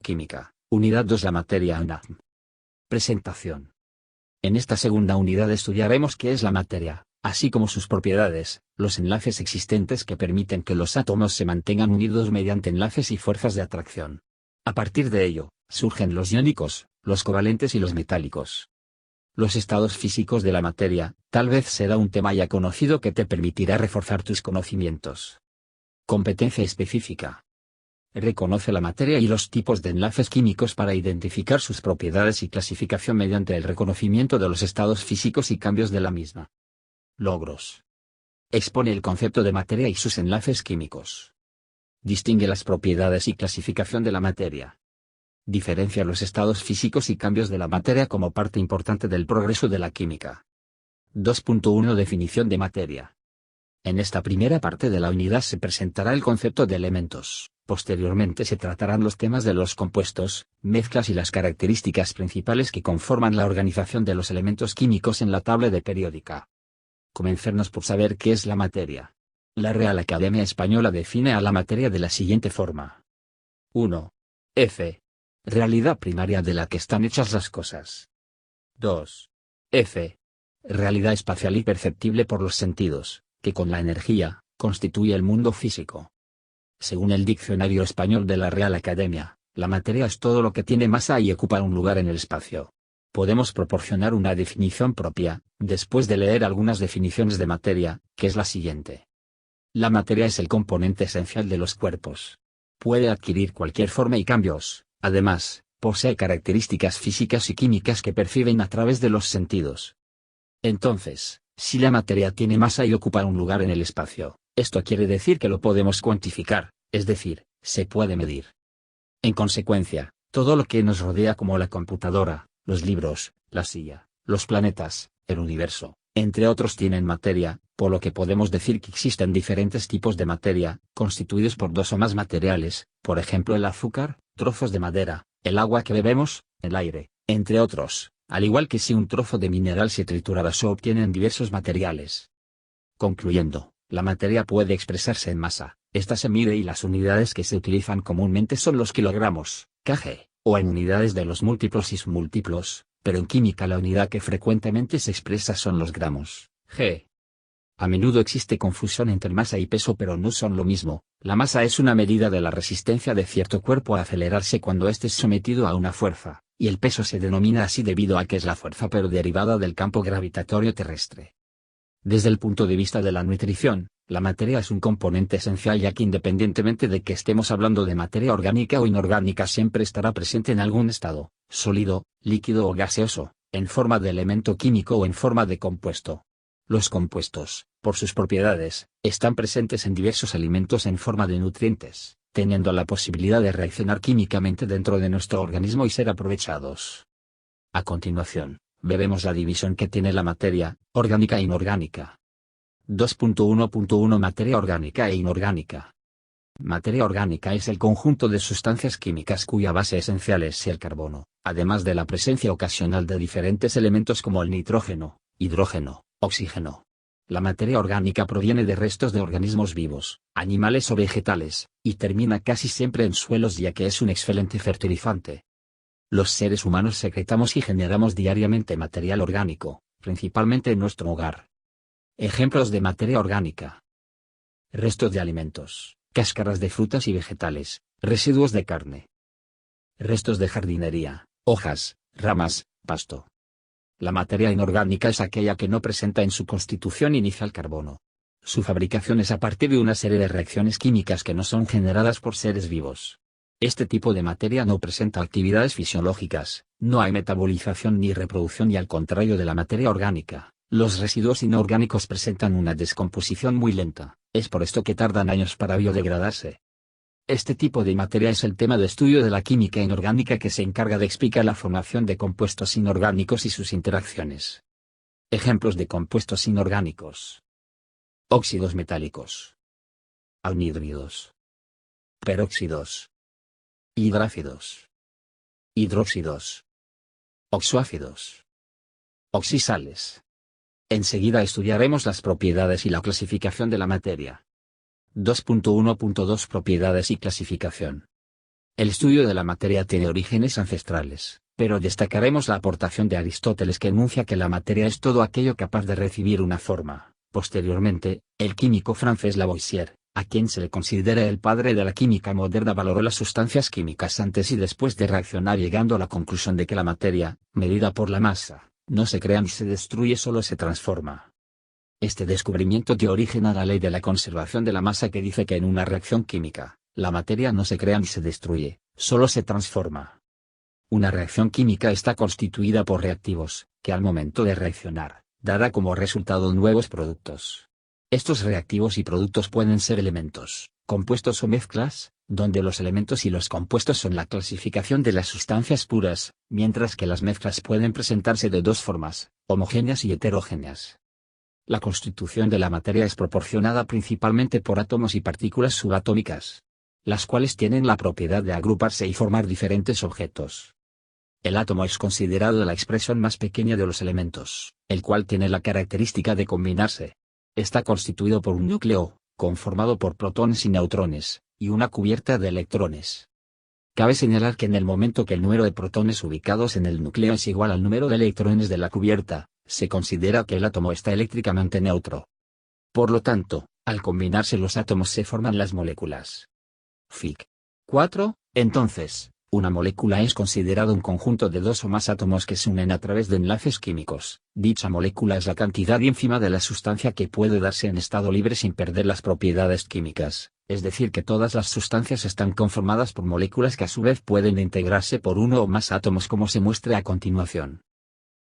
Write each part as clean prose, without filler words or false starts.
química, Unidad 2 La materia UNAM. Presentación. En esta segunda unidad estudiaremos qué es la materia, así como sus propiedades, los enlaces existentes que permiten que los átomos se mantengan unidos mediante enlaces y fuerzas de atracción. A partir de ello, surgen los iónicos, los covalentes y los metálicos. Los estados físicos de la materia, tal vez será un tema ya conocido que te permitirá reforzar tus conocimientos. Competencia específica. Reconoce la materia y los tipos de enlaces químicos para identificar sus propiedades y clasificación mediante el reconocimiento de los estados físicos y cambios de la misma. Logros. Expone el concepto de materia y sus enlaces químicos. Distingue las propiedades y clasificación de la materia. Diferencia los estados físicos y cambios de la materia como parte importante del progreso de la química. 2.1 Definición de materia. En esta primera parte de la unidad se presentará el concepto de elementos. Posteriormente se tratarán los temas de los compuestos, mezclas y las características principales que conforman la organización de los elementos químicos en la tabla de periódica. Comencemos por saber qué es la materia. La Real Academia Española define a la materia de la siguiente forma. 1. F. Realidad primaria de la que están hechas las cosas. 2. F. Realidad espacial y perceptible por los sentidos, que con la energía, constituye el mundo físico. Según el Diccionario Español de la Real Academia, la materia es todo lo que tiene masa y ocupa un lugar en el espacio. Podemos proporcionar una definición propia, después de leer algunas definiciones de materia, que es la siguiente. La materia es el componente esencial de los cuerpos. Puede adquirir cualquier forma y cambios, además, posee características físicas y químicas que perciben a través de los sentidos. Entonces, si la materia tiene masa y ocupa un lugar en el espacio, esto quiere decir que lo podemos cuantificar, es decir, se puede medir. En consecuencia, todo lo que nos rodea como la computadora, los libros, la silla, los planetas, el universo, entre otros tienen materia, por lo que podemos decir que existen diferentes tipos de materia, constituidos por dos o más materiales, por ejemplo el azúcar, trozos de madera, el agua que bebemos, el aire, entre otros, al igual que si un trozo de mineral se triturara se obtienen diversos materiales. Concluyendo, la materia puede expresarse en masa, esta se mide y las unidades que se utilizan comúnmente son los kilogramos, kg, o en unidades de los múltiplos y submúltiplos, pero en química la unidad que frecuentemente se expresa son los gramos, g. A menudo existe confusión entre masa y peso pero no son lo mismo. La masa es una medida de la resistencia de cierto cuerpo a acelerarse cuando éste es sometido a una fuerza, y el peso se denomina así debido a que es la fuerza pero derivada del campo gravitatorio terrestre. Desde el punto de vista de la nutrición, la materia es un componente esencial ya que independientemente de que estemos hablando de materia orgánica o inorgánica siempre estará presente en algún estado, sólido, líquido o gaseoso, en forma de elemento químico o en forma de compuesto. Los compuestos, por sus propiedades, están presentes en diversos alimentos en forma de nutrientes, teniendo la posibilidad de reaccionar químicamente dentro de nuestro organismo y ser aprovechados. A continuación, veremos la división que tiene la materia, orgánica e inorgánica. 2.1.1 Materia orgánica e inorgánica. Materia orgánica es el conjunto de sustancias químicas cuya base esencial es el carbono, además de la presencia ocasional de diferentes elementos como el nitrógeno, hidrógeno, oxígeno. La materia orgánica proviene de restos de organismos vivos, animales o vegetales, y termina casi siempre en suelos ya que es un excelente fertilizante. Los seres humanos secretamos y generamos diariamente material orgánico, principalmente en nuestro hogar. Ejemplos de materia orgánica. Restos de alimentos, cáscaras de frutas y vegetales, residuos de carne. Restos de jardinería, hojas, ramas, pasto. La materia inorgánica es aquella que no presenta en su constitución inicial carbono. Su fabricación es a partir de una serie de reacciones químicas que no son generadas por seres vivos. Este tipo de materia no presenta actividades fisiológicas, no hay metabolización ni reproducción y al contrario de la materia orgánica, los residuos inorgánicos presentan una descomposición muy lenta, es por esto que tardan años para biodegradarse. Este tipo de materia es el tema de estudio de la química inorgánica que se encarga de explicar la formación de compuestos inorgánicos y sus interacciones. Ejemplos de compuestos inorgánicos. Óxidos metálicos. Anhídridos. Peróxidos. Hidrácidos. Hidróxidos. Oxoácidos. Oxisales. Enseguida estudiaremos las propiedades y la clasificación de la materia. 2.1.2 Propiedades y clasificación. El estudio de la materia tiene orígenes ancestrales, pero destacaremos la aportación de Aristóteles, que enuncia que la materia es todo aquello capaz de recibir una forma. Posteriormente, el químico francés Lavoisier, a quien se le considera el padre de la química moderna, valoró las sustancias químicas antes y después de reaccionar, llegando a la conclusión de que la materia, medida por la masa, no se crea ni se destruye, solo se transforma. Este descubrimiento dio origen a la ley de la conservación de la masa, que dice que en una reacción química, la materia no se crea ni se destruye, solo se transforma. Una reacción química está constituida por reactivos, que al momento de reaccionar, dará como resultado nuevos productos. Estos reactivos y productos pueden ser elementos, compuestos o mezclas, donde los elementos y los compuestos son la clasificación de las sustancias puras, mientras que las mezclas pueden presentarse de dos formas, homogéneas y heterogéneas. La constitución de la materia es proporcionada principalmente por átomos y partículas subatómicas, las cuales tienen la propiedad de agruparse y formar diferentes objetos. El átomo es considerado la expresión más pequeña de los elementos, el cual tiene la característica de combinarse. Está constituido por un núcleo, conformado por protones y neutrones, y una cubierta de electrones. Cabe señalar que en el momento que el número de protones ubicados en el núcleo es igual al número de electrones de la cubierta, se considera que el átomo está eléctricamente neutro. Por lo tanto, al combinarse los átomos se forman las moléculas. Fig. 4. Entonces, una molécula es considerada un conjunto de dos o más átomos que se unen a través de enlaces químicos. Dicha molécula es la cantidad ínfima de la sustancia que puede darse en estado libre sin perder las propiedades químicas, es decir, que todas las sustancias están conformadas por moléculas que a su vez pueden integrarse por uno o más átomos, como se muestra a continuación.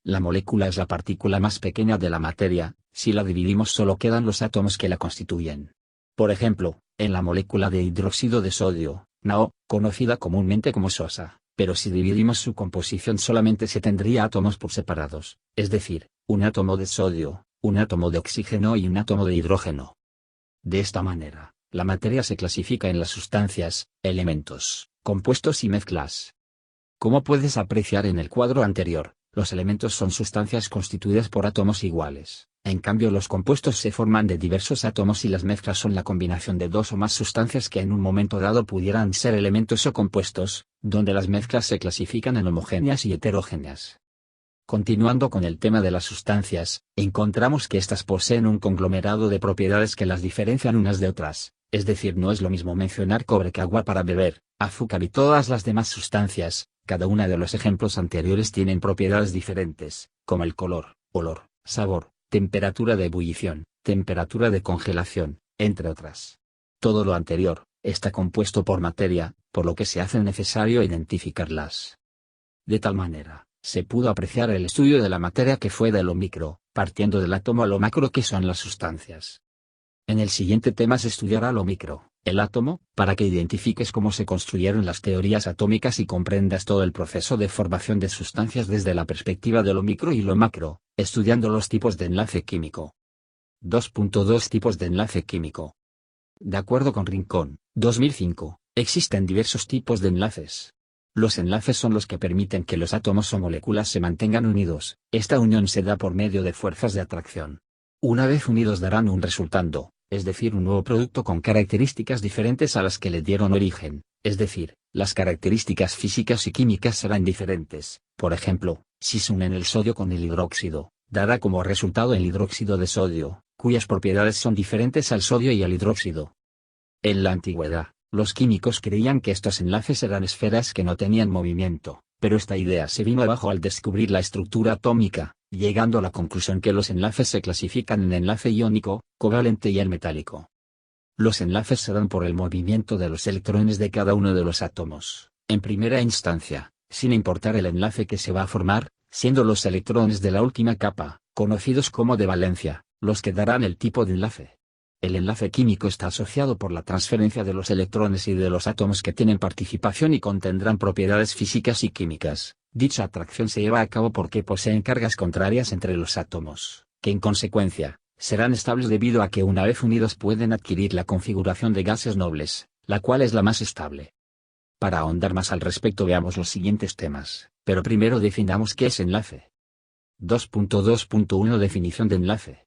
La molécula es la partícula más pequeña de la materia. Si la dividimos solo quedan los átomos que la constituyen. Por ejemplo, en la molécula de hidróxido de sodio, NaO, conocida comúnmente como sosa, pero si dividimos su composición solamente se tendría átomos por separados, es decir, un átomo de sodio, un átomo de oxígeno y un átomo de hidrógeno. De esta manera, la materia se clasifica en las sustancias, elementos, compuestos y mezclas. Como puedes apreciar en el cuadro anterior, los elementos son sustancias constituidas por átomos iguales. En cambio, los compuestos se forman de diversos átomos y las mezclas son la combinación de dos o más sustancias que en un momento dado pudieran ser elementos o compuestos, donde las mezclas se clasifican en homogéneas y heterogéneas. Continuando con el tema de las sustancias, encontramos que éstas poseen un conglomerado de propiedades que las diferencian unas de otras, es decir, no es lo mismo mencionar cobre que agua para beber, azúcar y todas las demás sustancias. Cada una de los ejemplos anteriores tienen propiedades diferentes, como el color, olor, sabor, temperatura de ebullición, temperatura de congelación, entre otras. Todo lo anterior está compuesto por materia, por lo que se hace necesario identificarlas. De tal manera, se pudo apreciar el estudio de la materia que fue de lo micro, partiendo del átomo a lo macro, que son las sustancias. En el siguiente tema se estudiará lo micro, el átomo, para que identifiques cómo se construyeron las teorías atómicas y comprendas todo el proceso de formación de sustancias desde la perspectiva de lo micro y lo macro, estudiando los tipos de enlace químico. 2.2 Tipos de enlace químico. De acuerdo con Rincón, 2005, existen diversos tipos de enlaces. Los enlaces son los que permiten que los átomos o moléculas se mantengan unidos. Esta unión se da por medio de fuerzas de atracción. Una vez unidos darán un resultado, es decir, un nuevo producto con características diferentes a las que le dieron origen, es decir, las características físicas y químicas serán diferentes. Por ejemplo, si se unen el sodio con el hidróxido, dará como resultado el hidróxido de sodio, cuyas propiedades son diferentes al sodio y al hidróxido. En la antigüedad, los químicos creían que estos enlaces eran esferas que no tenían movimiento, pero esta idea se vino abajo al descubrir la estructura atómica, llegando a la conclusión que los enlaces se clasifican en enlace iónico, covalente y metálico. Los enlaces se dan por el movimiento de los electrones de cada uno de los átomos, en primera instancia, sin importar el enlace que se va a formar, siendo los electrones de la última capa, conocidos como de valencia, los que darán el tipo de enlace. El enlace químico está asociado por la transferencia de los electrones y de los átomos que tienen participación y contendrán propiedades físicas y químicas. Dicha atracción se lleva a cabo porque poseen cargas contrarias entre los átomos, que en consecuencia, serán estables debido a que una vez unidos pueden adquirir la configuración de gases nobles, la cual es la más estable. Para ahondar más al respecto veamos los siguientes temas, pero primero definamos qué es enlace. 2.2.1 Definición de enlace.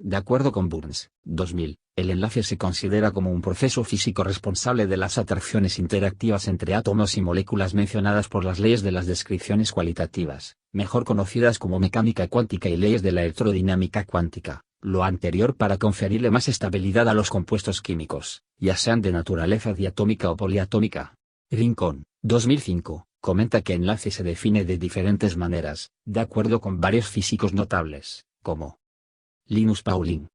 De acuerdo con Burns, 2000, el enlace se considera como un proceso físico responsable de las atracciones interactivas entre átomos y moléculas mencionadas por las leyes de las descripciones cualitativas, mejor conocidas como mecánica cuántica y leyes de la electrodinámica cuántica, lo anterior para conferirle más estabilidad a los compuestos químicos, ya sean de naturaleza diatómica o poliatómica. Rincón, 2005, comenta que enlace se define de diferentes maneras, de acuerdo con varios físicos notables, como Linus Pauling.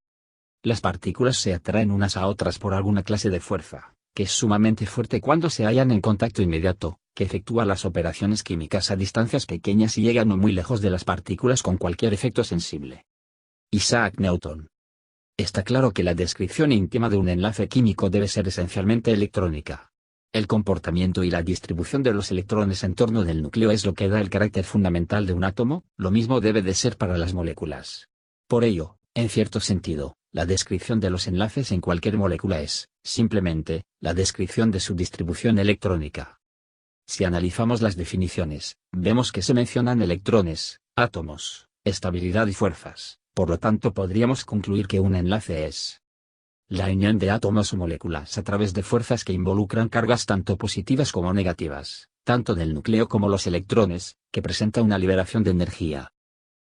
Las partículas se atraen unas a otras por alguna clase de fuerza, que es sumamente fuerte cuando se hallan en contacto inmediato, que efectúa las operaciones químicas a distancias pequeñas y llega no muy lejos de las partículas con cualquier efecto sensible. Isaac Newton. Está claro que la descripción íntima de un enlace químico debe ser esencialmente electrónica. El comportamiento y la distribución de los electrones en torno del núcleo es lo que da el carácter fundamental de un átomo, lo mismo debe de ser para las moléculas. Por ello, en cierto sentido, la descripción de los enlaces en cualquier molécula es, simplemente, la descripción de su distribución electrónica. Si analizamos las definiciones, vemos que se mencionan electrones, átomos, estabilidad y fuerzas, por lo tanto podríamos concluir que un enlace es la unión de átomos o moléculas a través de fuerzas que involucran cargas tanto positivas como negativas, tanto del núcleo como los electrones, que presenta una liberación de energía.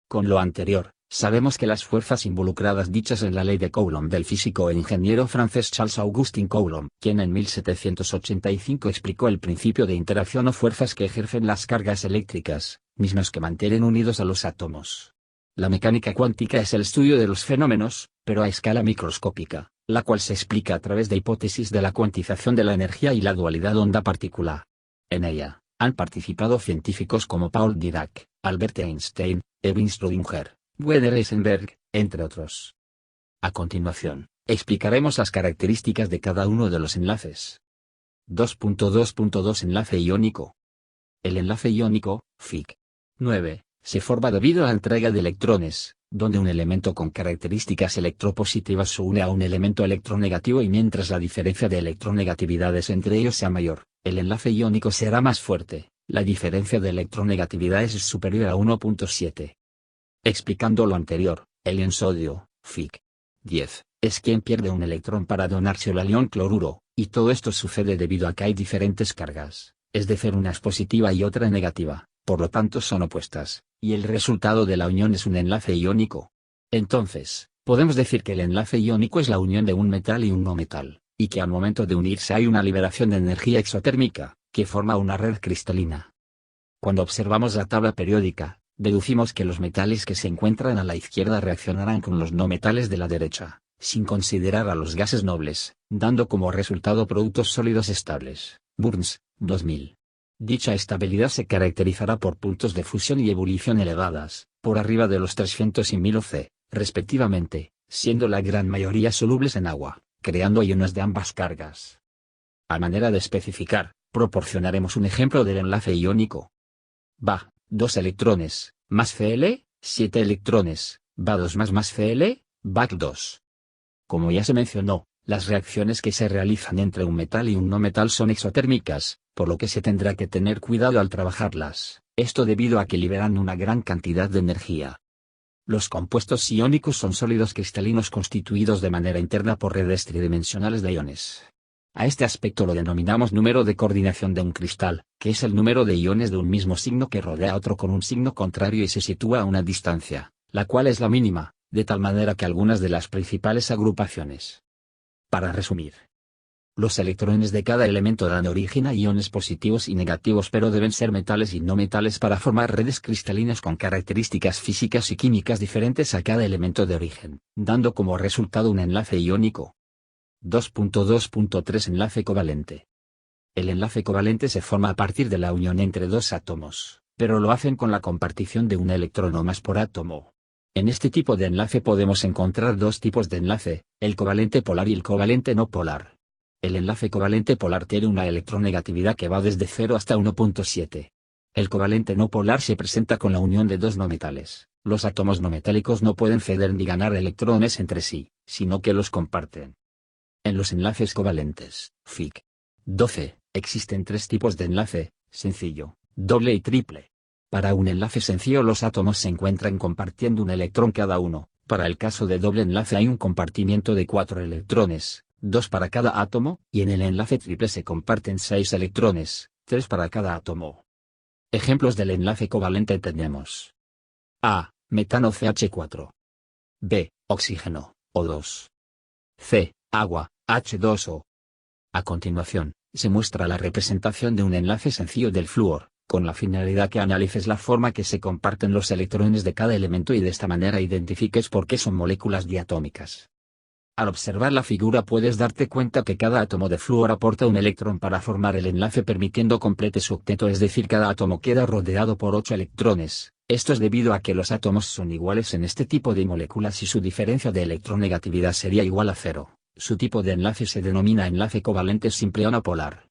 Con lo anterior, sabemos que las fuerzas involucradas dichas en la ley de Coulomb del físico e ingeniero francés Charles-Augustin Coulomb, quien en 1785 explicó el principio de interacción o fuerzas que ejercen las cargas eléctricas, mismas que mantienen unidos a los átomos. La mecánica cuántica es el estudio de los fenómenos, pero a escala microscópica, la cual se explica a través de hipótesis de la cuantización de la energía y la dualidad onda-partícula. En ella, han participado científicos como Paul Dirac, Albert Einstein, Erwin Schrödinger, Werner Heisenberg, entre otros. A continuación, explicaremos las características de cada uno de los enlaces. 2.2.2 Enlace iónico. El enlace iónico, Fic. 9, se forma debido a la entrega de electrones, donde un elemento con características electropositivas se une a un elemento electronegativo y mientras la diferencia de electronegatividades entre ellos sea mayor, el enlace iónico será más fuerte. La diferencia de electronegatividades es superior a 1.7. Explicando lo anterior, el ion sodio, Fic. 10, es quien pierde un electrón para donárselo al ion cloruro, y todo esto sucede debido a que hay diferentes cargas, es decir, una es positiva y otra negativa, por lo tanto son opuestas, y el resultado de la unión es un enlace iónico. Entonces, podemos decir que el enlace iónico es la unión de un metal y un no metal, y que al momento de unirse hay una liberación de energía exotérmica, que forma una red cristalina. Cuando observamos la tabla periódica, deducimos que los metales que se encuentran a la izquierda reaccionarán con los no metales de la derecha, sin considerar a los gases nobles, dando como resultado productos sólidos estables. Burns, 2000. Dicha estabilidad se caracterizará por puntos de fusión y ebullición elevadas, por arriba de los 300 y 1000 oC, respectivamente, siendo la gran mayoría solubles en agua, creando iones de ambas cargas. A manera de especificar, proporcionaremos un ejemplo del enlace iónico. Va, 2 electrones, más Cl, 7 electrones, va 2 más Cl, va 2. Como ya se mencionó, las reacciones que se realizan entre un metal y un no metal son exotérmicas, por lo que se tendrá que tener cuidado al trabajarlas, esto debido a que liberan una gran cantidad de energía. Los compuestos iónicos son sólidos cristalinos constituidos de manera interna por redes tridimensionales de iones. A este aspecto lo denominamos número de coordinación de un cristal, que es el número de iones de un mismo signo que rodea a otro con un signo contrario y se sitúa a una distancia, la cual es la mínima, de tal manera que algunas de las principales agrupaciones. Para resumir, los electrones de cada elemento dan origen a iones positivos y negativos, pero deben ser metales y no metales para formar redes cristalinas con características físicas y químicas diferentes a cada elemento de origen, dando como resultado un enlace iónico. 2.2.3 Enlace covalente. El enlace covalente se forma a partir de la unión entre dos átomos, pero lo hacen con la compartición de un electrón o más por átomo. En este tipo de enlace podemos encontrar dos tipos de enlace, el covalente polar y el covalente no polar. El enlace covalente polar tiene una electronegatividad que va desde 0 hasta 1.7. El covalente no polar se presenta con la unión de dos no metales. Los átomos no metálicos no pueden ceder ni ganar electrones entre sí, sino que los comparten. En los enlaces covalentes, Fic. 12, existen tres tipos de enlace, sencillo, doble y triple. Para un enlace sencillo los átomos se encuentran compartiendo un electrón cada uno, Para el caso de doble enlace hay un compartimiento de 4 electrones, 2 para cada átomo, y en el enlace triple se comparten 6 electrones, 3 para cada átomo. Ejemplos del enlace covalente tenemos: A. Metano CH4. B. Oxígeno, O2. C. Agua, H2O. A continuación, se muestra la representación de un enlace sencillo del flúor, con la finalidad que analices la forma que se comparten los electrones de cada elemento y de esta manera identifiques por qué son moléculas diatómicas. Al observar la figura puedes darte cuenta que cada átomo de flúor aporta un electrón para formar el enlace permitiendo complete su octeto, es decir, cada átomo queda rodeado por 8 electrones. Esto es debido a que los átomos son iguales en este tipo de moléculas y su diferencia de electronegatividad sería igual a 0. Su tipo de enlace se denomina enlace covalente simple o no polar.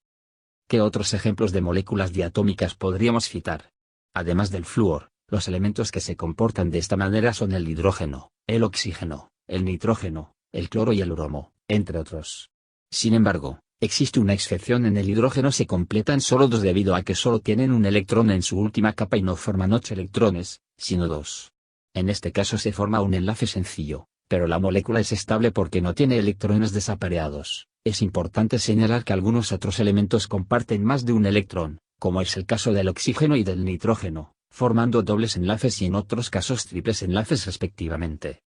¿Qué otros ejemplos de moléculas diatómicas podríamos citar? Además del flúor, los elementos que se comportan de esta manera son el hidrógeno, el oxígeno, el nitrógeno, el cloro y el bromo, entre otros. Sin embargo, existe una excepción: en el hidrógeno se completan solo 2 debido a que solo tienen un electrón en su última capa y no forman 8 electrones, sino 2. En este caso se forma un enlace sencillo, pero la molécula es estable porque no tiene electrones desapareados. Es importante señalar que algunos otros elementos comparten más de un electrón, como es el caso del oxígeno y del nitrógeno, formando dobles enlaces y en otros casos triples enlaces respectivamente.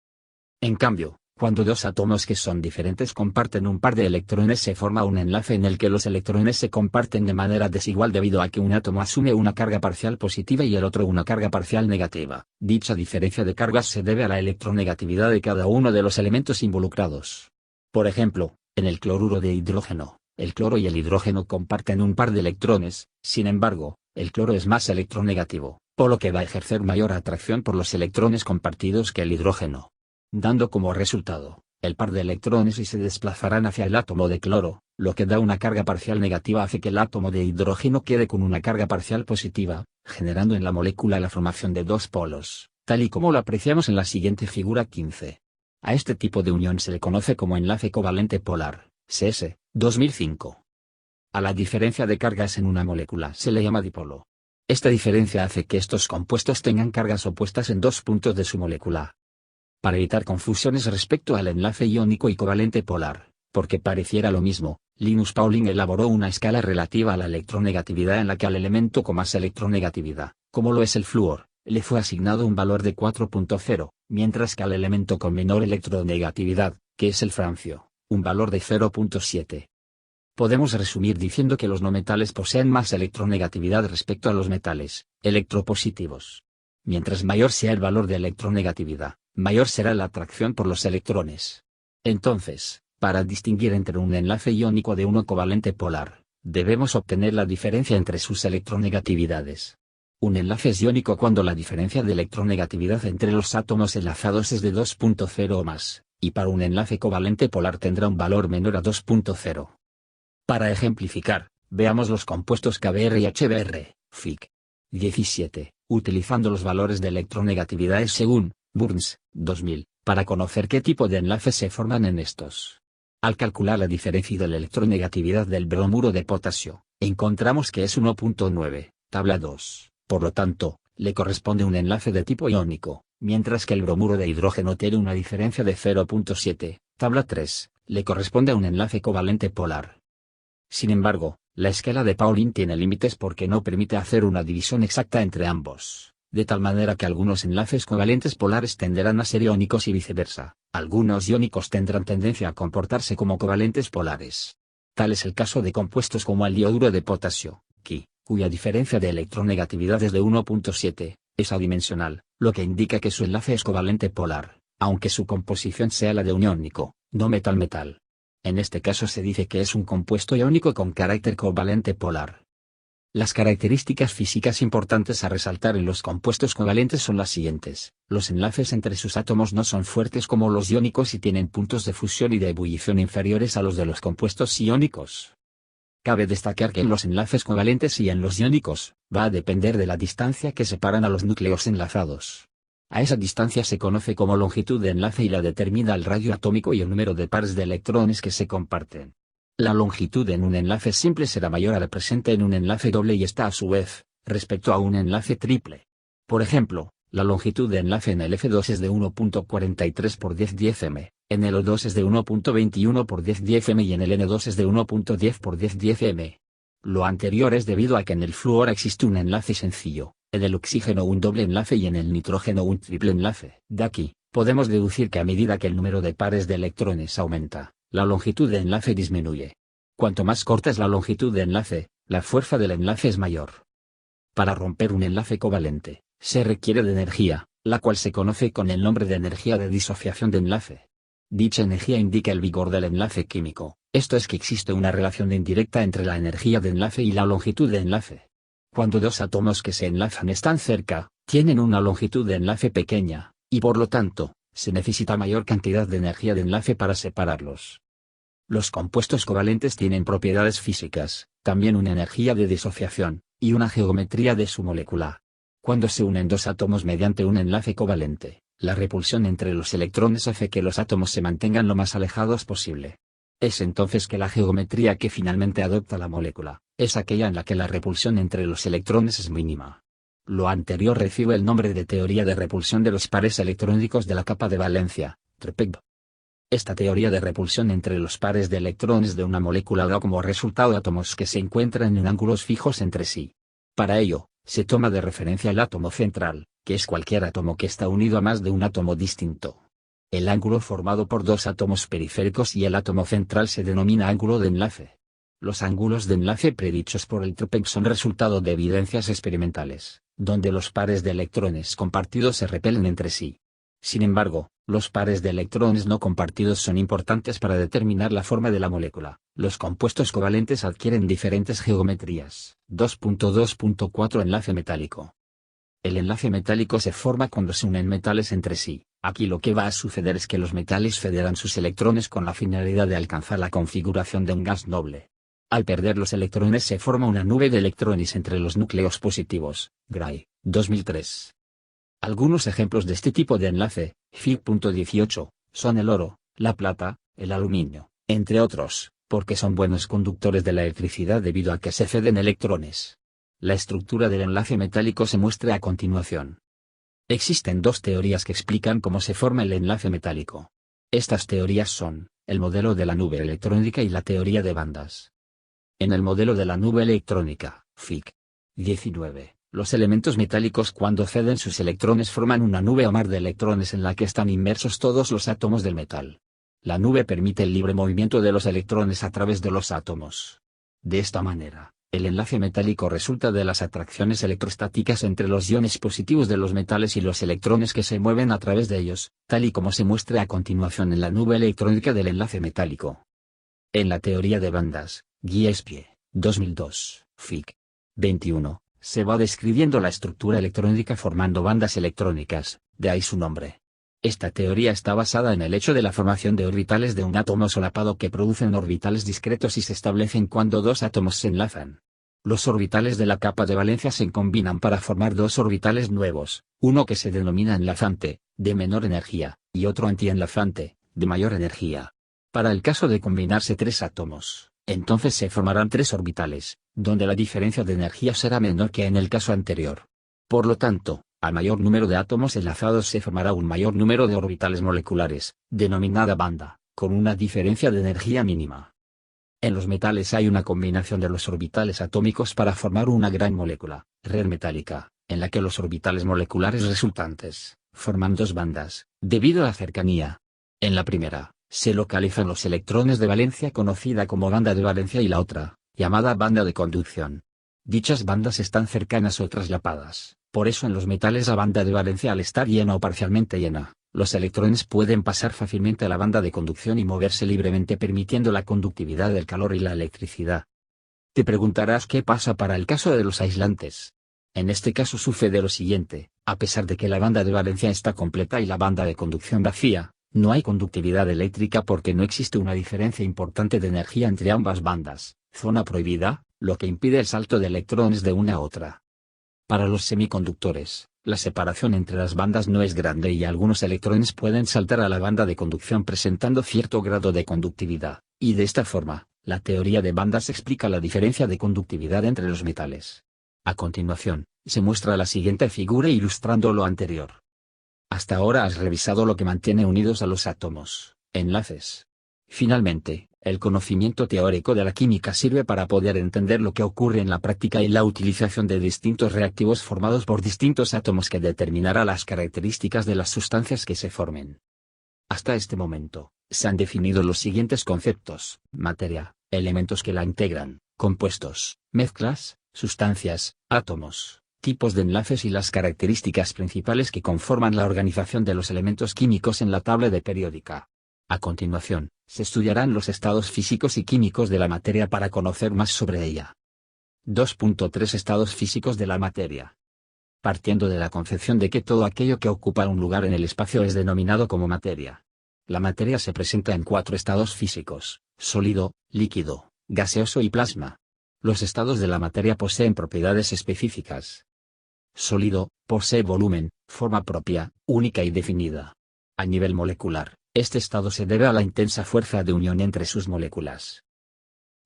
En cambio, cuando dos átomos que son diferentes comparten un par de electrones se forma un enlace en el que los electrones se comparten de manera desigual debido a que un átomo asume una carga parcial positiva y el otro una carga parcial negativa. Dicha diferencia de cargas se debe a la electronegatividad de cada uno de los elementos involucrados. Por ejemplo, en el cloruro de hidrógeno, el cloro y el hidrógeno comparten un par de electrones, sin embargo, el cloro es más electronegativo, por lo que va a ejercer mayor atracción por los electrones compartidos que el hidrógeno, dando como resultado, el par de electrones y se desplazarán hacia el átomo de cloro, lo que da una carga parcial negativa hace que el átomo de hidrógeno quede con una carga parcial positiva, generando en la molécula la formación de dos polos, tal y como lo apreciamos en la siguiente figura 15. A este tipo de unión se le conoce como enlace covalente polar, CS, 2005. A la diferencia de cargas en una molécula se le llama dipolo. Esta diferencia hace que estos compuestos tengan cargas opuestas en 2 puntos de su molécula. Para evitar confusiones respecto al enlace iónico y covalente polar, porque pareciera lo mismo, Linus Pauling elaboró una escala relativa a la electronegatividad en la que al elemento con más electronegatividad, como lo es el flúor, le fue asignado un valor de 4.0, mientras que al elemento con menor electronegatividad, que es el francio, un valor de 0.7. Podemos resumir diciendo que los no metales poseen más electronegatividad respecto a los metales electropositivos. Mientras mayor sea el valor de electronegatividad, mayor será la atracción por los electrones. Entonces, para distinguir entre un enlace iónico de uno covalente polar, debemos obtener la diferencia entre sus electronegatividades. Un enlace es iónico cuando la diferencia de electronegatividad entre los átomos enlazados es de 2.0 o más, y para un enlace covalente polar tendrá un valor menor a 2.0. Para ejemplificar, veamos los compuestos KBr y HBr, Fig. 17, utilizando los valores de electronegatividades según Burns, 2000, para conocer qué tipo de enlaces se forman en estos. Al calcular la diferencia de la electronegatividad del bromuro de potasio, encontramos que es 1.9, tabla 2, por lo tanto, le corresponde un enlace de tipo iónico, mientras que el bromuro de hidrógeno tiene una diferencia de 0.7, tabla 3, le corresponde a un enlace covalente polar. Sin embargo, la escala de Pauling tiene límites porque no permite hacer una división exacta entre ambos, de tal manera que algunos enlaces covalentes polares tenderán a ser iónicos y viceversa, algunos iónicos tendrán tendencia a comportarse como covalentes polares. Tal es el caso de compuestos como el iodo de potasio, Ki, cuya diferencia de electronegatividad es de 1.7, es adimensional, lo que indica que su enlace es covalente polar, aunque su composición sea la de un iónico, no metal-metal. En este caso se dice que es un compuesto iónico con carácter covalente polar. Las características físicas importantes a resaltar en los compuestos covalentes son las siguientes: los enlaces entre sus átomos no son fuertes como los iónicos y tienen puntos de fusión y de ebullición inferiores a los de los compuestos iónicos. Cabe destacar que en los enlaces covalentes y en los iónicos, va a depender de la distancia que separan a los núcleos enlazados. A esa distancia se conoce como longitud de enlace y la determina el radio atómico y el número de pares de electrones que se comparten. La longitud en un enlace simple será mayor a la presente en un enlace doble y esta a su vez, respecto a un enlace triple. Por ejemplo, La longitud de enlace en el F2 es de 1.43 por 1010 m, en el O2 es de 1.21 por 1010 m y en el N2 es de 1.10 por 1010 m. Lo anterior es debido a que en el flúor existe un enlace sencillo, en el oxígeno un doble enlace y en el nitrógeno un triple enlace. De aquí, podemos deducir que a medida que el número de pares de electrones aumenta, la longitud de enlace disminuye. Cuanto más corta es la longitud de enlace, la fuerza del enlace es mayor. Para romper un enlace covalente, se requiere de energía, la cual se conoce con el nombre de energía de disociación de enlace. Dicha energía indica el vigor del enlace químico, esto es que existe una relación indirecta entre la energía de enlace y la longitud de enlace. Cuando dos átomos que se enlazan están cerca, tienen una longitud de enlace pequeña, y por lo tanto, se necesita mayor cantidad de energía de enlace para separarlos. Los compuestos covalentes tienen propiedades físicas, también una energía de disociación, y una geometría de su molécula. Cuando se unen dos átomos mediante un enlace covalente, la repulsión entre los electrones hace que los átomos se mantengan lo más alejados posible. Es entonces que la geometría que finalmente adopta la molécula, es aquella en la que la repulsión entre los electrones es mínima. Lo anterior recibe el nombre de teoría de repulsión de los pares electrónicos de la capa de valencia, TREPEG. Esta teoría de repulsión entre los pares de electrones de una molécula da como resultado átomos que se encuentran en ángulos fijos entre sí. Para ello, se toma de referencia el átomo central, que es cualquier átomo que está unido a más de un átomo distinto. El ángulo formado por dos átomos periféricos y el átomo central se denomina ángulo de enlace. Los ángulos de enlace predichos por el TREPEG son resultado de evidencias experimentales, donde los pares de electrones compartidos se repelen entre sí. Sin embargo, los pares de electrones no compartidos son importantes para determinar la forma de la molécula. Los compuestos covalentes adquieren diferentes geometrías. 2.2.4 Enlace metálico. El enlace metálico se forma cuando se unen metales entre sí. Aquí lo que va a suceder es que los metales federan sus electrones con la finalidad de alcanzar la configuración de un gas noble. Al perder los electrones se forma una nube de electrones entre los núcleos positivos. Gray, 2003. Algunos ejemplos de este tipo de enlace, Fig.18, son el oro, la plata, el aluminio, entre otros, porque son buenos conductores de la electricidad debido a que se ceden electrones. La estructura del enlace metálico se muestra a continuación. Existen dos teorías que explican cómo se forma el enlace metálico. Estas teorías son, el modelo de la nube electrónica y la teoría de bandas. En el modelo de la nube electrónica, Fig. 19. Los elementos metálicos cuando ceden sus electrones forman una nube o mar de electrones en la que están inmersos todos los átomos del metal. La nube permite el libre movimiento de los electrones a través de los átomos. De esta manera, el enlace metálico resulta de las atracciones electrostáticas entre los iones positivos de los metales y los electrones que se mueven a través de ellos, tal y como se muestra a continuación en la nube electrónica del enlace metálico. En la teoría de bandas, Gillespie, 2002, Fig. 21. Se va describiendo la estructura electrónica formando bandas electrónicas, de ahí su nombre. Esta teoría está basada en el hecho de la formación de orbitales de un átomo solapado que producen orbitales discretos y se establecen cuando dos átomos se enlazan. Los orbitales de la capa de valencia se combinan para formar dos orbitales nuevos, uno que se denomina enlazante, de menor energía, y otro antienlazante, de mayor energía. Para el caso de combinarse tres átomos, entonces se formarán tres orbitales, donde la diferencia de energía será menor que en el caso anterior. Por lo tanto, a mayor número de átomos enlazados se formará un mayor número de orbitales moleculares, denominada banda, con una diferencia de energía mínima. En los metales hay una combinación de los orbitales atómicos para formar una gran molécula, red metálica, en la que los orbitales moleculares resultantes forman dos bandas, debido a la cercanía. En la primera, se localizan los electrones de valencia conocida como banda de valencia y la otra, llamada banda de conducción. Dichas bandas están cercanas o traslapadas, por eso en los metales la banda de valencia al estar llena o parcialmente llena, los electrones pueden pasar fácilmente a la banda de conducción y moverse libremente permitiendo la conductividad del calor y la electricidad. Te preguntarás qué pasa para el caso de los aislantes. En este caso sucede lo siguiente, a pesar de que la banda de valencia está completa y la banda de conducción vacía, no hay conductividad eléctrica porque no existe una diferencia importante de energía entre ambas bandas, zona prohibida, lo que impide el salto de electrones de una a otra. Para los semiconductores, la separación entre las bandas no es grande y algunos electrones pueden saltar a la banda de conducción presentando cierto grado de conductividad, y de esta forma, la teoría de bandas explica la diferencia de conductividad entre los metales. A continuación, Se muestra la siguiente figura ilustrando lo anterior. Hasta ahora has revisado lo que mantiene unidos a los átomos, enlaces. Finalmente, el conocimiento teórico de la química sirve para poder entender lo que ocurre en la práctica y la utilización de distintos reactivos formados por distintos átomos que determinará las características de las sustancias que se formen. Hasta este momento, se han definido los siguientes conceptos: materia, elementos que la integran, compuestos, mezclas, sustancias, átomos, tipos de enlaces y las características principales que conforman la organización de los elementos químicos en la tabla de periódica. A continuación, se estudiarán los estados físicos y químicos de la materia para conocer más sobre ella. 2.3 Estados físicos de la materia. Partiendo de la concepción de que todo aquello que ocupa un lugar en el espacio es denominado como materia. La materia se presenta en 4 estados físicos: sólido, líquido, gaseoso y plasma. Los estados de la materia poseen propiedades específicas. Sólido, posee volumen, forma propia, única y definida. A nivel molecular, este estado se debe a la intensa fuerza de unión entre sus moléculas.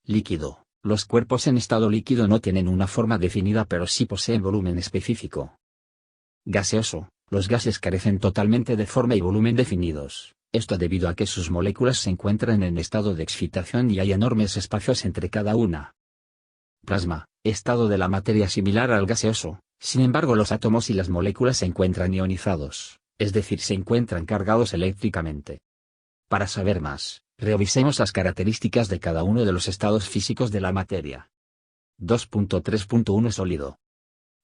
Líquido. Los cuerpos en estado líquido no tienen una forma definida pero sí poseen volumen específico. Gaseoso. Los gases carecen totalmente de forma y volumen definidos, esto debido a que sus moléculas se encuentran en estado de excitación y hay enormes espacios entre cada una. Plasma. Estado de la materia similar al gaseoso, sin embargo los átomos y las moléculas se encuentran ionizados, es decir, se encuentran cargados eléctricamente. Para saber más, revisemos las características de cada uno de los estados físicos de la materia. 2.3.1 Sólido.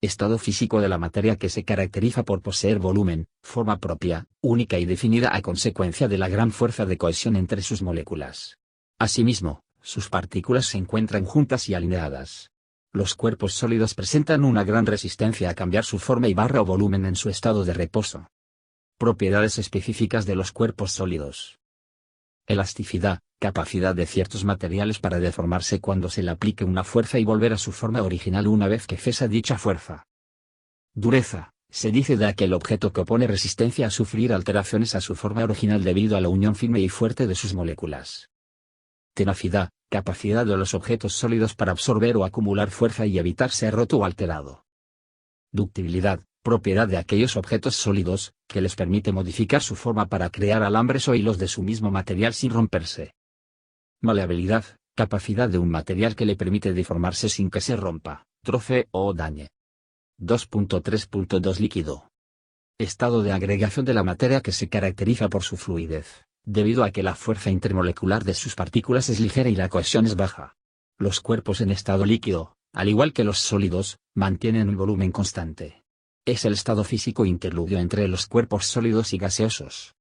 Estado físico de la materia que se caracteriza por poseer volumen, forma propia, única y definida a consecuencia de la gran fuerza de cohesión entre sus moléculas. Asimismo, sus partículas se encuentran juntas y alineadas. Los cuerpos sólidos presentan una gran resistencia a cambiar su forma y barra o volumen en su estado de reposo. Propiedades específicas de los cuerpos sólidos. Elasticidad, capacidad de ciertos materiales para deformarse cuando se le aplique una fuerza y volver a su forma original una vez que cesa dicha fuerza. Dureza, se dice de aquel objeto que opone resistencia a sufrir alteraciones a su forma original debido a la unión firme y fuerte de sus moléculas. Tenacidad, capacidad de los objetos sólidos para absorber o acumular fuerza y evitar ser roto o alterado. Ductibilidad, propiedad de aquellos objetos sólidos, que les permite modificar su forma para crear alambres o hilos de su mismo material sin romperse. Maleabilidad, capacidad de un material que le permite deformarse sin que se rompa, troce o dañe. 2.3.2 Líquido. Estado de agregación de la materia que se caracteriza por su fluidez, debido a que la fuerza intermolecular de sus partículas es ligera y la cohesión es baja. Los cuerpos en estado líquido, al igual que los sólidos, mantienen un volumen constante. Es el estado físico interludio entre los cuerpos sólidos y gaseosos.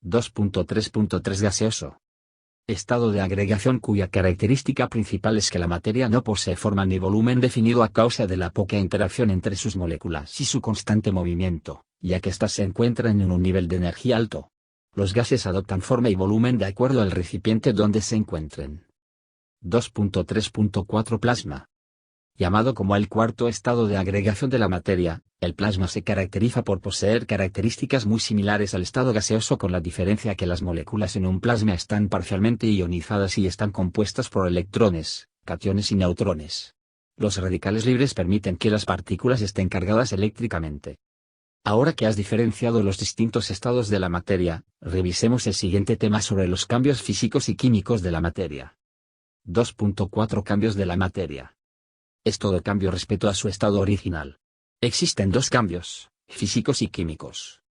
2.3.3 Gaseoso. Estado de agregación cuya característica principal es que la materia no posee forma ni volumen definido a causa de la poca interacción entre sus moléculas y su constante movimiento, ya que éstas se encuentran en un nivel de energía alto. Los gases adoptan forma y volumen de acuerdo al recipiente donde se encuentren. 2.3.4 Plasma. Llamado como el cuarto estado de agregación de la materia, el plasma se caracteriza por poseer características muy similares al estado gaseoso con la diferencia que las moléculas en un plasma están parcialmente ionizadas y están compuestas por electrones, cationes y neutrones. Los radicales libres permiten que las partículas estén cargadas eléctricamente. Ahora que has diferenciado los distintos estados de la materia, revisemos el siguiente tema sobre los cambios físicos y químicos de la materia. 2.4 Cambios de la materia. Es todo cambio respecto a su estado original. Existen dos cambios, físicos y químicos.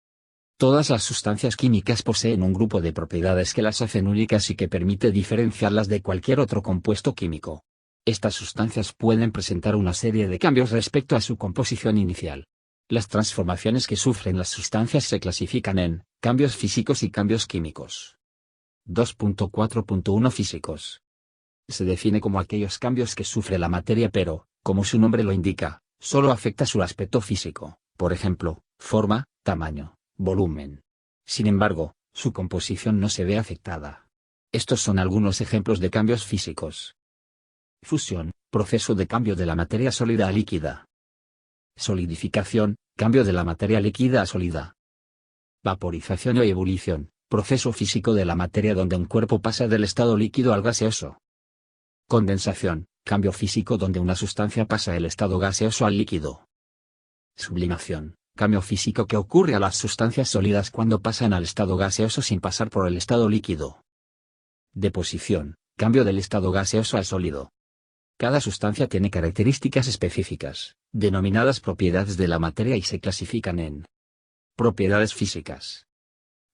Todas las sustancias químicas poseen un grupo de propiedades que las hacen únicas y que permite diferenciarlas de cualquier otro compuesto químico. Estas sustancias pueden presentar una serie de cambios respecto a su composición inicial. Las transformaciones que sufren las sustancias se clasifican en cambios físicos y cambios químicos. 2.4.1 Físicos. Se define como aquellos cambios que sufre la materia pero, como su nombre lo indica, solo afecta su aspecto físico, por ejemplo, forma, tamaño, volumen. Sin embargo, su composición no se ve afectada. Estos son algunos ejemplos de cambios físicos. Fusión, proceso de cambio de la materia sólida a líquida. Solidificación, cambio de la materia líquida a sólida. Vaporización o ebullición, proceso físico de la materia donde un cuerpo pasa del estado líquido al gaseoso. Condensación, cambio físico donde una sustancia pasa del estado gaseoso al líquido. Sublimación, cambio físico que ocurre a las sustancias sólidas cuando pasan al estado gaseoso sin pasar por el estado líquido. Deposición, cambio del estado gaseoso al sólido. Cada sustancia tiene características específicas, denominadas propiedades de la materia y se clasifican en propiedades físicas.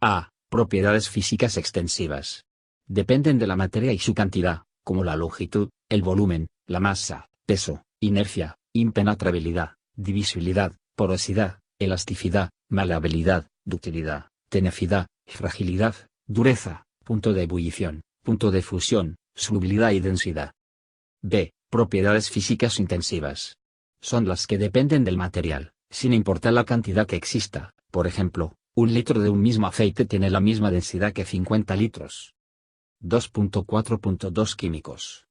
A. Propiedades físicas extensivas. Dependen de la materia y su cantidad, como la longitud, el volumen, la masa, peso, inercia, impenetrabilidad, divisibilidad, porosidad, elasticidad, maleabilidad, ductilidad, tenacidad, fragilidad, dureza, punto de ebullición, punto de fusión, solubilidad y densidad. B. Propiedades físicas intensivas. Son las que dependen del material, sin importar la cantidad que exista. Por ejemplo, 1 litro de un mismo aceite tiene la misma densidad que 50 litros. 2.4.2 Químicos.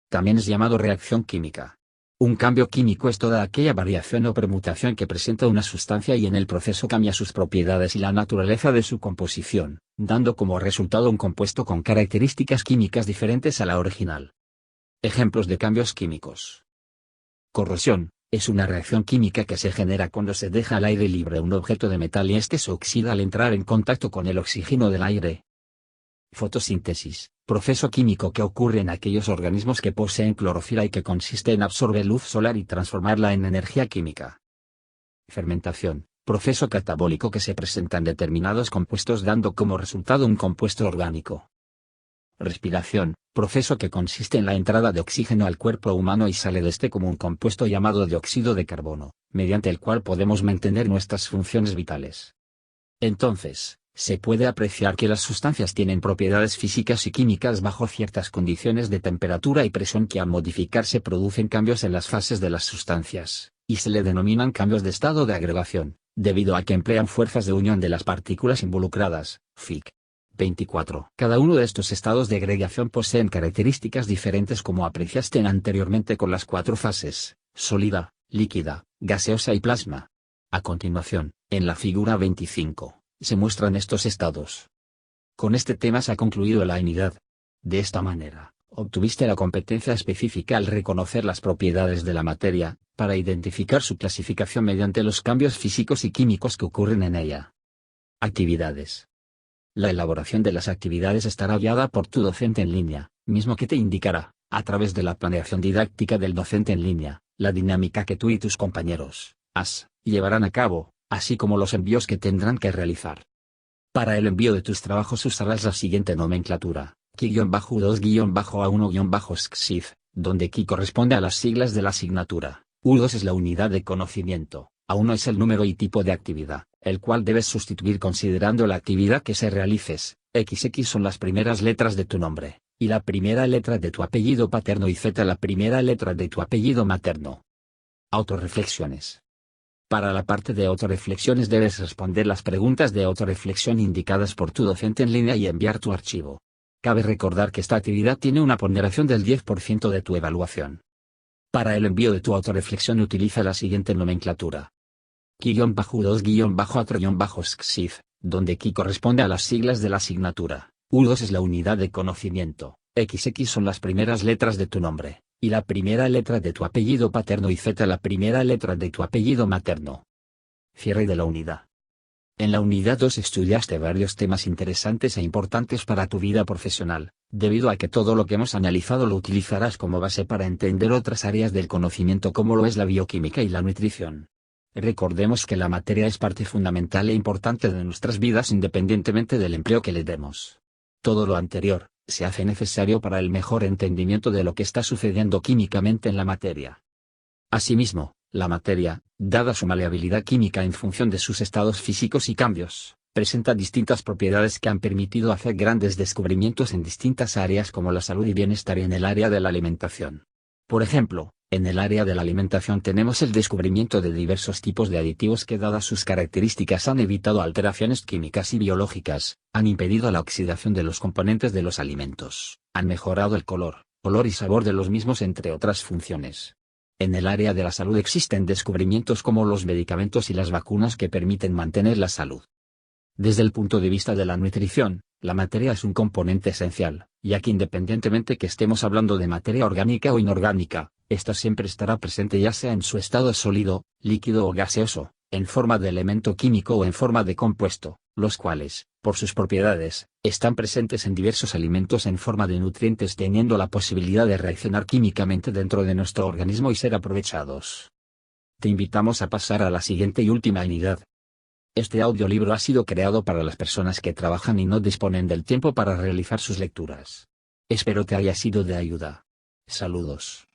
También es llamado reacción química. Un cambio químico es toda aquella variación o permutación que presenta una sustancia y en el proceso cambia sus propiedades y la naturaleza de su composición, dando como resultado un compuesto con características químicas diferentes a la original. Ejemplos de cambios químicos. Corrosión. Es una reacción química que se genera cuando se deja al aire libre un objeto de metal y este se oxida al entrar en contacto con el oxígeno del aire. Fotosíntesis. Proceso químico que ocurre en aquellos organismos que poseen clorofila y que consiste en absorber luz solar y transformarla en energía química. Fermentación. Proceso catabólico que se presenta en determinados compuestos dando como resultado un compuesto orgánico. Respiración, proceso que consiste en la entrada de oxígeno al cuerpo humano y sale de este como un compuesto llamado dióxido de carbono, mediante el cual podemos mantener nuestras funciones vitales. Entonces, se puede apreciar que las sustancias tienen propiedades físicas y químicas bajo ciertas condiciones de temperatura y presión que al modificarse producen cambios en las fases de las sustancias, y se le denominan cambios de estado de agregación, debido a que emplean fuerzas de unión de las partículas involucradas, Fick. 24. Cada uno de estos estados de agregación poseen características diferentes como apreciaste anteriormente con las 4 fases, sólida, líquida, gaseosa y plasma. A continuación, en la figura 25, se muestran estos estados. Con este tema se ha concluido la unidad. De esta manera, obtuviste la competencia específica al reconocer las propiedades de la materia, para identificar su clasificación mediante los cambios físicos y químicos que ocurren en ella. Actividades. La elaboración de las actividades estará guiada por tu docente en línea, mismo que te indicará, a través de la planeación didáctica del docente en línea, la dinámica que tú y tus compañeros, llevarán a cabo, así como los envíos que tendrán que realizar. Para el envío de tus trabajos usarás la siguiente nomenclatura, Ki-2-A1-SCSIF, donde Ki corresponde a las siglas de la asignatura, U2 es la unidad de conocimiento, A1 es el número y tipo de actividad, el cual debes sustituir considerando la actividad que se realices. XX son las primeras letras de tu nombre, y la primera letra de tu apellido paterno y Z la primera letra de tu apellido materno. Autorreflexiones. Para la parte de autorreflexiones debes responder las preguntas de autorreflexión indicadas por tu docente en línea y enviar tu archivo. Cabe recordar que esta actividad tiene una ponderación del 10% de tu evaluación. Para el envío de tu autorreflexión utiliza la siguiente nomenclatura. Ki-2-A3-SCSIF, donde Ki corresponde a las siglas de la asignatura, U2 es la unidad de conocimiento, XX son las primeras letras de tu nombre, y la primera letra de tu apellido paterno y Z la primera letra de tu apellido materno. Cierre de la unidad. En la unidad 2 estudiaste varios temas interesantes e importantes para tu vida profesional, debido a que todo lo que hemos analizado lo utilizarás como base para entender otras áreas del conocimiento como lo es la bioquímica y la nutrición. Recordemos que la materia es parte fundamental e importante de nuestras vidas independientemente del empleo que le demos. Todo lo anterior, se hace necesario para el mejor entendimiento de lo que está sucediendo químicamente en la materia. Asimismo, la materia, dada su maleabilidad química en función de sus estados físicos y cambios, presenta distintas propiedades que han permitido hacer grandes descubrimientos en distintas áreas como la salud y bienestar y en el área de la alimentación. Por ejemplo, en el área de la alimentación tenemos el descubrimiento de diversos tipos de aditivos que dadas sus características han evitado alteraciones químicas y biológicas, han impedido la oxidación de los componentes de los alimentos, han mejorado el color, olor y sabor de los mismos entre otras funciones. En el área de la salud existen descubrimientos como los medicamentos y las vacunas que permiten mantener la salud. Desde el punto de vista de la nutrición, la materia es un componente esencial, ya que independientemente que estemos hablando de materia orgánica o inorgánica, Esta siempre estará presente ya sea en su estado sólido, líquido o gaseoso, en forma de elemento químico o en forma de compuesto, los cuales, por sus propiedades, están presentes en diversos alimentos en forma de nutrientes teniendo la posibilidad de reaccionar químicamente dentro de nuestro organismo y ser aprovechados. Te invitamos a pasar a la siguiente y última unidad. Este audiolibro ha sido creado para las personas que trabajan y no disponen del tiempo para realizar sus lecturas. Espero te haya sido de ayuda. Saludos.